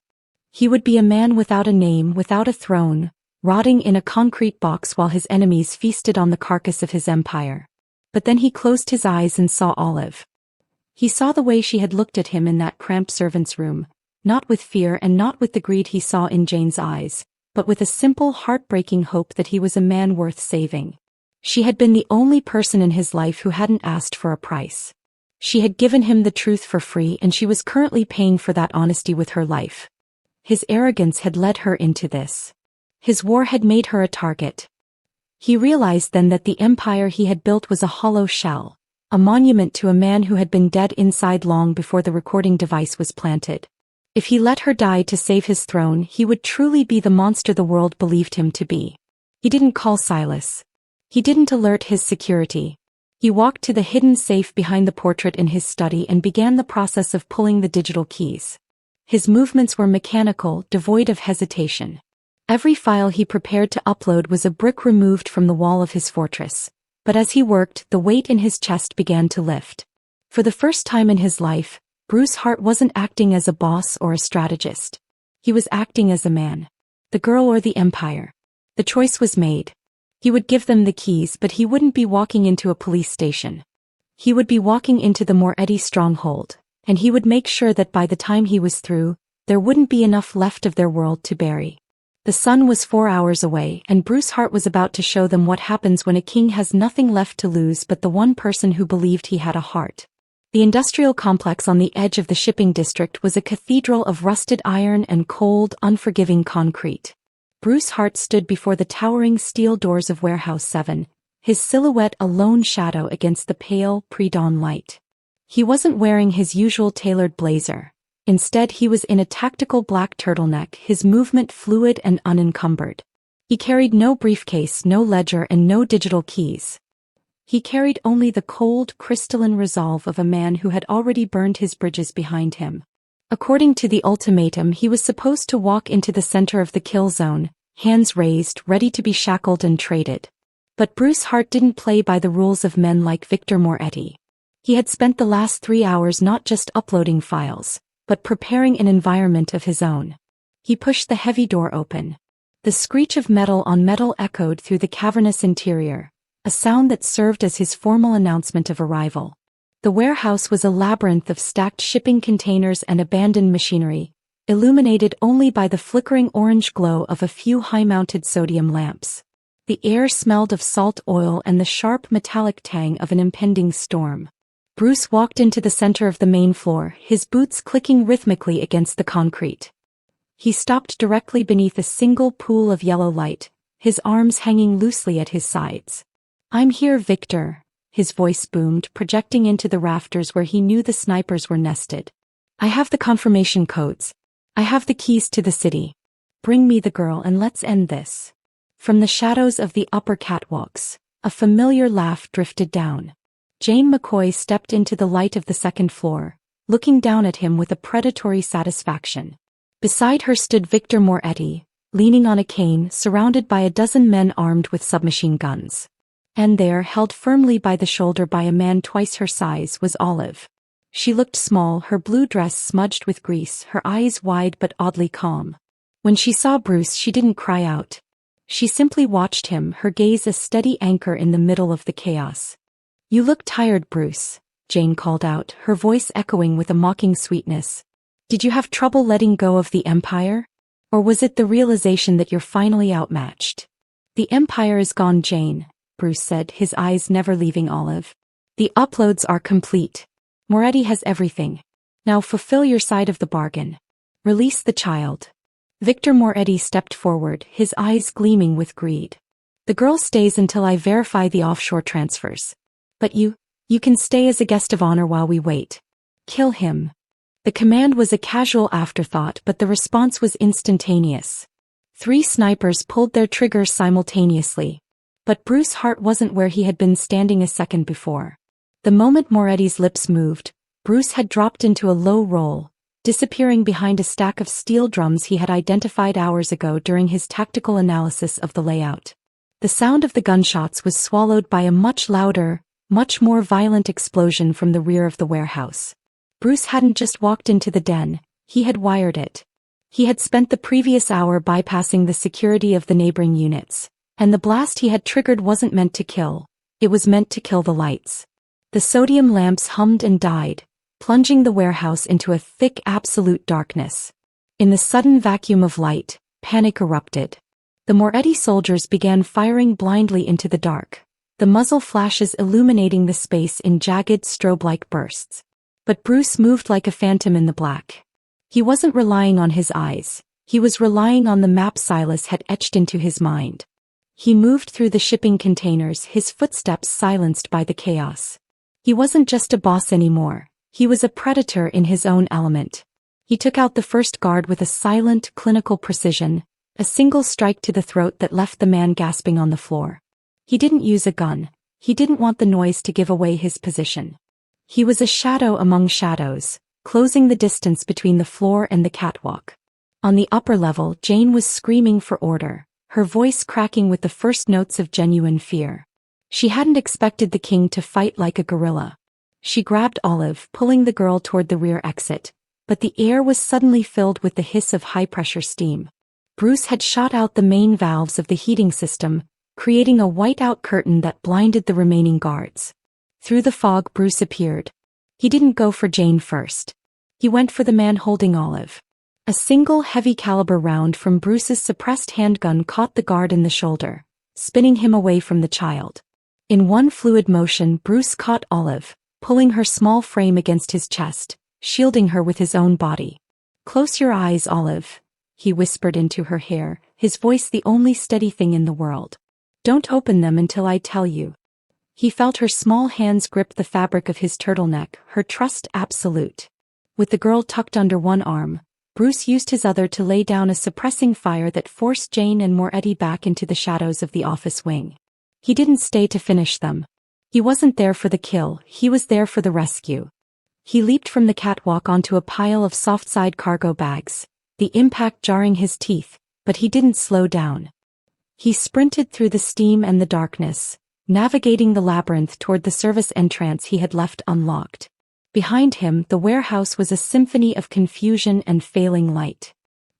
He would be a man without a name, without a throne, rotting in a concrete box while his enemies feasted on the carcass of his empire. But then he closed his eyes and saw Olive. He saw the way she had looked at him in that cramped servant's room, not with fear and not with the greed he saw in Jane's eyes, but with a simple, heartbreaking hope that he was a man worth saving. She had been the only person in his life who hadn't asked for a price. She had given him the truth for free, and she was currently paying for that honesty with her life. His arrogance had led her into this. His war had made her a target. He realized then that the empire he had built was a hollow shell, a monument to a man who had been dead inside long before the recording device was planted. If he let her die to save his throne, he would truly be the monster the world believed him to be. He didn't call Silas. He didn't alert his security. He walked to the hidden safe behind the portrait in his study and began the process of pulling the digital keys. His movements were mechanical, devoid of hesitation. Every file he prepared to upload was a brick removed from the wall of his fortress. But as he worked, the weight in his chest began to lift. For the first time in his life, Bruce Hart wasn't acting as a boss or a strategist. He was acting as a man. The girl or the empire. The choice was made. He would give them the keys, but he wouldn't be walking into a police station. He would be walking into the Moretti stronghold, and he would make sure that by the time he was through, there wouldn't be enough left of their world to bury. The sun was 4 hours away, and Bruce Hart was about to show them what happens when a king has nothing left to lose but the one person who believed he had a heart. The industrial complex on the edge of the shipping district was a cathedral of rusted iron and cold, unforgiving concrete. Bruce Hart stood before the towering steel doors of Warehouse 7, his silhouette a lone shadow against the pale, pre-dawn light. He wasn't wearing his usual tailored blazer. Instead, he was in a tactical black turtleneck, his movement fluid and unencumbered. He carried no briefcase, no ledger, and no digital keys. He carried only the cold, crystalline resolve of a man who had already burned his bridges behind him. According to the ultimatum, he was supposed to walk into the center of the kill zone, hands raised, ready to be shackled and traded. But Bruce Hart didn't play by the rules of men like Victor Moretti. He had spent the last 3 hours not just uploading files, but preparing an environment of his own. He pushed the heavy door open. The screech of metal on metal echoed through the cavernous interior, a sound that served as his formal announcement of arrival. The warehouse was a labyrinth of stacked shipping containers and abandoned machinery, illuminated only by the flickering orange glow of a few high-mounted sodium lamps. The air smelled of salt oil and the sharp metallic tang of an impending storm. Bruce walked into the center of the main floor, his boots clicking rhythmically against the concrete. He stopped directly beneath a single pool of yellow light, his arms hanging loosely at his sides. "I'm here, Victor," his voice boomed, projecting into the rafters where he knew the snipers were nested. "I have the confirmation codes. I have the keys to the city. Bring me the girl and let's end this." From the shadows of the upper catwalks, a familiar laugh drifted down. Jane McCoy stepped into the light of the second floor, looking down at him with a predatory satisfaction. Beside her stood Victor Moretti, leaning on a cane, surrounded by a dozen men armed with submachine guns. And there, held firmly by the shoulder by a man twice her size, was Olive. She looked small, her blue dress smudged with grease, her eyes wide but oddly calm. When she saw Bruce, she didn't cry out. She simply watched him, her gaze a steady anchor in the middle of the chaos. "You look tired, Bruce," Jane called out, her voice echoing with a mocking sweetness. "Did you have trouble letting go of the Empire? Or was it the realization that you're finally outmatched?" "The Empire is gone, Jane," Bruce said, his eyes never leaving Olive. "The uploads are complete. Moretti has everything. Now fulfill your side of the bargain. Release the child." Victor Moretti stepped forward, his eyes gleaming with greed. "The girl stays until I verify the offshore transfers. But you can stay as a guest of honor while we wait. Kill him." The command was a casual afterthought, but the response was instantaneous. 3 snipers pulled their triggers simultaneously. But Bruce Hart wasn't where he had been standing a second before. The moment Moretti's lips moved, Bruce had dropped into a low roll, disappearing behind a stack of steel drums he had identified hours ago during his tactical analysis of the layout. The sound of the gunshots was swallowed by a much louder, much more violent explosion from the rear of the warehouse. Bruce hadn't just walked into the den, he had wired it. He had spent the previous hour bypassing the security of the neighboring units, and the blast he had triggered wasn't meant to kill, it was meant to kill the lights. The sodium lamps hummed and died, plunging the warehouse into a thick absolute darkness. In the sudden vacuum of light, panic erupted. The Moretti soldiers began firing blindly into the dark, the muzzle flashes illuminating the space in jagged strobe-like bursts. But Bruce moved like a phantom in the black. He wasn't relying on his eyes, he was relying on the map Silas had etched into his mind. He moved through the shipping containers, his footsteps silenced by the chaos. He wasn't just a boss anymore, he was a predator in his own element. He took out the first guard with a silent, clinical precision, a single strike to the throat that left the man gasping on the floor. He didn't use a gun, he didn't want the noise to give away his position. He was a shadow among shadows, closing the distance between the floor and the catwalk. On the upper level, Jane was screaming for order, her voice cracking with the first notes of genuine fear. She hadn't expected the king to fight like a gorilla. She grabbed Olive, pulling the girl toward the rear exit, but the air was suddenly filled with the hiss of high-pressure steam. Bruce had shot out the main valves of the heating system, creating a white-out curtain that blinded the remaining guards. Through the fog, Bruce appeared. He didn't go for Jane first. He went for the man holding Olive. A single heavy-caliber round from Bruce's suppressed handgun caught the guard in the shoulder, spinning him away from the child. In one fluid motion, Bruce caught Olive, pulling her small frame against his chest, shielding her with his own body. "Close your eyes, Olive," he whispered into her hair, his voice the only steady thing in the world. "Don't open them until I tell you." He felt her small hands grip the fabric of his turtleneck, her trust absolute. With the girl tucked under one arm, Bruce used his other to lay down a suppressing fire that forced Jane and Moretti back into the shadows of the office wing. He didn't stay to finish them. He wasn't there for the kill, he was there for the rescue. He leaped from the catwalk onto a pile of soft-side cargo bags, the impact jarring his teeth, but he didn't slow down. He sprinted through the steam and the darkness, navigating the labyrinth toward the service entrance he had left unlocked. Behind him, the warehouse was a symphony of confusion and failing light.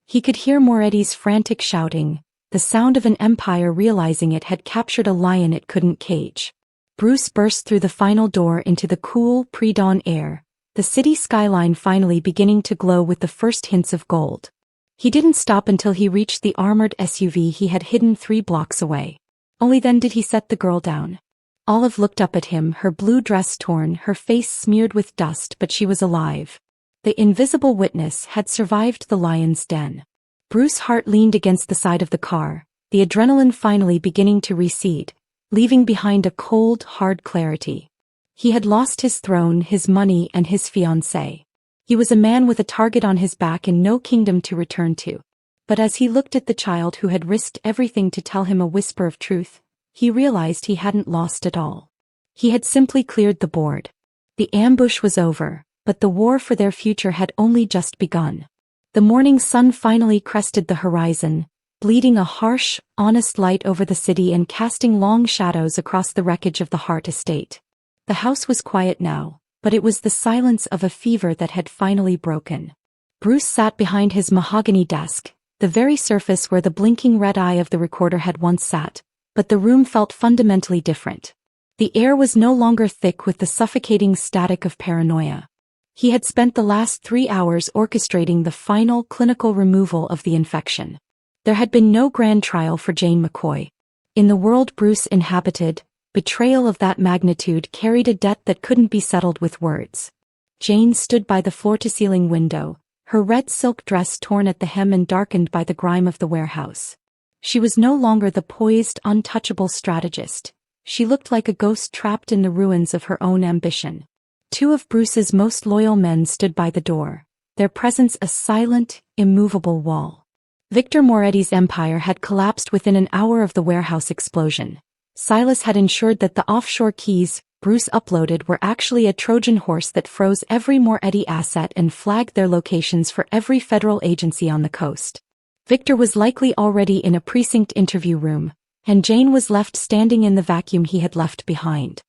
He could hear Moretti's frantic shouting, the sound of an empire realizing it had captured a lion it couldn't cage. Bruce burst through the final door into the cool, pre-dawn air, the city skyline finally beginning to glow with the first hints of gold. He didn't stop until he reached the armored SUV he had hidden 3 blocks away. Only then did he set the girl down. Olive looked up at him, her blue dress torn, her face smeared with dust, but she was alive. The invisible witness had survived the lion's den. Bruce Hart leaned against the side of the car, the adrenaline finally beginning to recede, leaving behind a cold, hard clarity. He had lost his throne, his money, and his fiancée. He was a man with a target on his back and no kingdom to return to. But as he looked at the child who had risked everything to tell him a whisper of truth, he realized he hadn't lost at all. He had simply cleared the board. The ambush was over, but the war for their future had only just begun. The morning sun finally crested the horizon, bleeding a harsh, honest light over the city and casting long shadows across the wreckage of the Hart estate. The house was quiet now, but it was the silence of a fever that had finally broken. Bruce sat behind his mahogany desk, the very surface where the blinking red eye of the recorder had once sat, but the room felt fundamentally different. The air was no longer thick with the suffocating static of paranoia. He had spent the last 3 hours orchestrating the final clinical removal of the infection. There had been no grand trial for Jane McCoy. In the world Bruce inhabited, betrayal of that magnitude carried a debt that couldn't be settled with words. Jane stood by the floor-to-ceiling window, her red silk dress torn at the hem and darkened by the grime of the warehouse. She was no longer the poised, untouchable strategist. She looked like a ghost trapped in the ruins of her own ambition. 2 of Bruce's most loyal men stood by the door, their presence a silent, immovable wall. Victor Moretti's empire had collapsed within an hour of the warehouse explosion. Silas had ensured that the offshore keys Bruce uploaded were actually a Trojan horse that froze every Moretti asset and flagged their locations for every federal agency on the coast. Victor was likely already in a precinct interview room, and Jane was left standing in the vacuum he had left behind.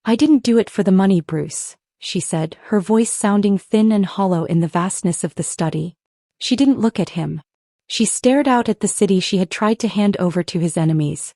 "I didn't do it for the money, Bruce," she said, her voice sounding thin and hollow in the vastness of the study. She didn't look at him. She stared out at the city she had tried to hand over to his enemies.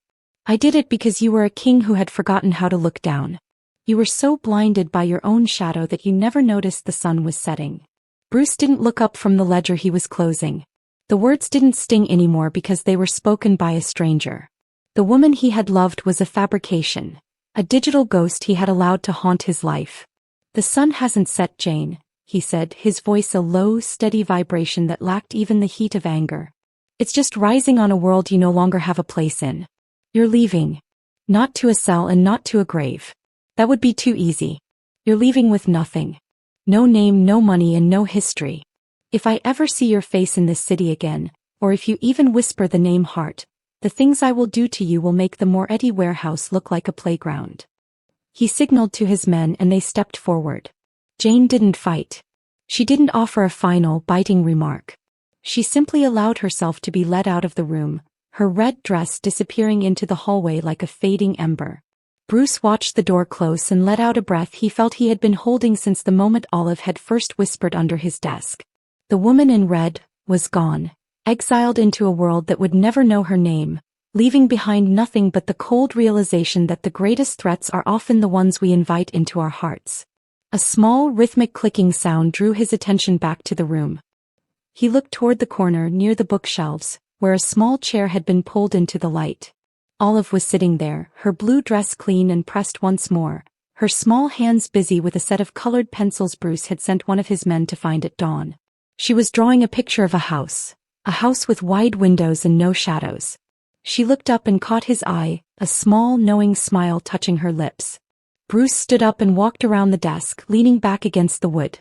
"I did it because you were a king who had forgotten how to look down. You were so blinded by your own shadow that you never noticed the sun was setting." Bruce didn't look up from the ledger he was closing. The words didn't sting anymore because they were spoken by a stranger. The woman he had loved was a fabrication, a digital ghost he had allowed to haunt his life. "The sun hasn't set, Jane," he said, his voice a low, steady vibration that lacked even the heat of anger. "It's just rising on a world you no longer have a place in. You're leaving. Not to a cell and not to a grave. That would be too easy. You're leaving with nothing. No name, no money, and no history. If I ever see your face in this city again, or if you even whisper the name Hart, the things I will do to you will make the Moretti warehouse look like a playground." He signaled to his men and they stepped forward. Jane didn't fight. She didn't offer a final, biting remark. She simply allowed herself to be led out of the room, her red dress disappearing into the hallway like a fading ember. Bruce watched the door close and let out a breath he felt he had been holding since the moment Olive had first whispered under his desk. The woman in red was gone, exiled into a world that would never know her name, leaving behind nothing but the cold realization that the greatest threats are often the ones we invite into our hearts. A small, rhythmic clicking sound drew his attention back to the room. He looked toward the corner near the bookshelves, where a small chair had been pulled into the light. Olive was sitting there, her blue dress clean and pressed once more, her small hands busy with a set of colored pencils Bruce had sent one of his men to find at dawn. She was drawing a picture of a house with wide windows and no shadows. She looked up and caught his eye, a small, knowing smile touching her lips. Bruce stood up and walked around the desk, leaning back against the wood.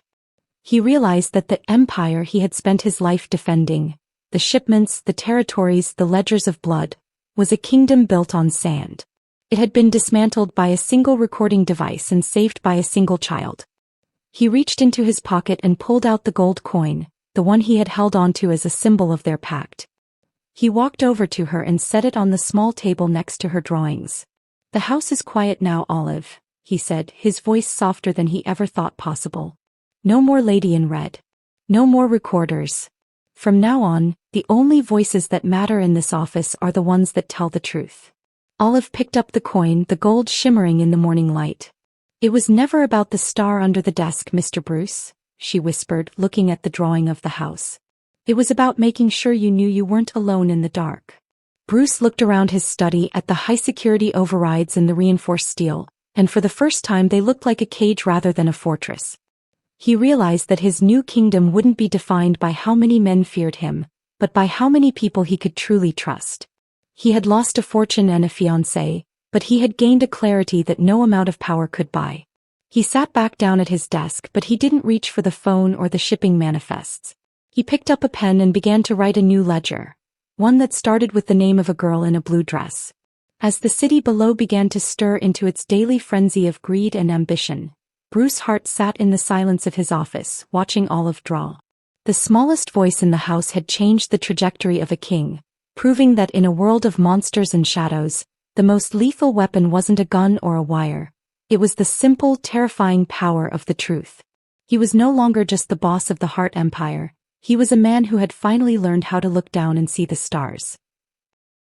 He realized that the empire he had spent his life defending, the shipments, the territories, the ledgers of blood, was a kingdom built on sand. It had been dismantled by a single recording device and saved by a single child. He reached into his pocket and pulled out the gold coin, the one he had held onto as a symbol of their pact. He walked over to her and set it on the small table next to her drawings. "The house is quiet now, Olive," he said, his voice softer than he ever thought possible. "No more Lady in Red. No more recorders. From now on, the only voices that matter in this office are the ones that tell the truth." Olive picked up the coin, the gold shimmering in the morning light. "It was never about the star under the desk, Mr. Bruce," she whispered, looking at the drawing of the house. "It was about making sure you knew you weren't alone in the dark." Bruce looked around his study at the high-security overrides and the reinforced steel, and for the first time they looked like a cage rather than a fortress. He realized that his new kingdom wouldn't be defined by how many men feared him, but by how many people he could truly trust. He had lost a fortune and a fiancé, but he had gained a clarity that no amount of power could buy. He sat back down at his desk, but he didn't reach for the phone or the shipping manifests. He picked up a pen and began to write a new ledger, one that started with the name of a girl in a blue dress. As the city below began to stir into its daily frenzy of greed and ambition, Bruce Hart sat in the silence of his office, watching Olive draw. The smallest voice in the house had changed the trajectory of a king, proving that in a world of monsters and shadows, the most lethal weapon wasn't a gun or a wire. It was the simple, terrifying power of the truth. He was no longer just the boss of the Hart Empire. He was a man who had finally learned how to look down and see the stars.